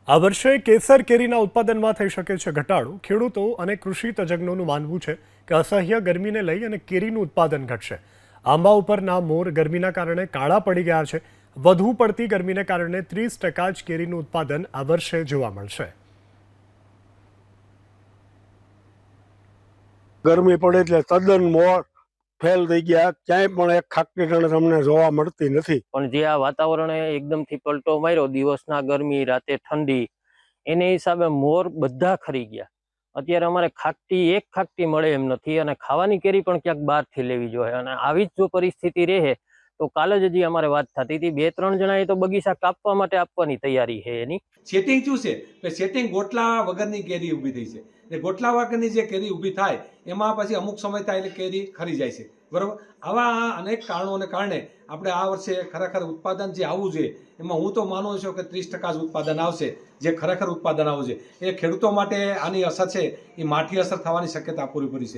આ વર્ષે કેસર કેરીના ઉત્પાદનમાં થઈ શકે છે ઘટાડો। ખેડૂતો અને કૃષિ તજજ્ઞોનું માનવું છે કે અસહ્ય ગરમીને લઈ અને કેરીનું ઉત્પાદન ઘટશે। આંબા ઉપરના મોર ગરમીના કારણે કાળા પડી ગયા છે। વધુ પડતી ગરમીને કારણે 30% જ કેરીનું ઉત્પાદન આ વર્ષે જોવા મળશે। ગરમી પડે એટલે તદ્દન મોર ફેલ થઈ ગયા, ક્યાંય પણ એક ખાકરી કણ તમને જોવા મળતી નથી। પણ જે આ વાતાવરણે એકદમથી પલટો માર્યો, દિવસના ગરમી રાતે ઠંડી, એને હિસાબે મોર બધા ખરી ગયા। અત્યારે અમારે એક ખાકટી મળે એમ નથી અને ખાવાની કેરી પણ ક્યાંક બહારથી લેવી જોઈએ। અને આવી જ જો પરિસ્થિતિ રહે તો કાલે જ હજી અમારે વાત થતી હતી, 2-3 જણાએ તો બગીચા કાપવા માટે આપવાની તૈયારી છે એની। સેટિંગ શું છે કે સેટિંગ ગોટલા વગરની કેરી ઊભી થઈ છે। એટલે ગોટલા વગરની જે કેરી ઊભી થાય એમાં પછી અમુક સમય થાય એટલે કેરી ખરી જાય છે, બરાબર। આવા અનેક કારણોને કારણે આપણે આ વર્ષે ખરેખર ઉત્પાદન જે આવવું જોઈએ એમાં હું તો માનું છું કે 30% જ ઉત્પાદન આવશે, જે ખરેખર ઉત્પાદન આવવું છે। એ ખેડૂતો માટે આની અસર છે એ માઠી અસર થવાની શક્યતા પૂરેપૂરી છે।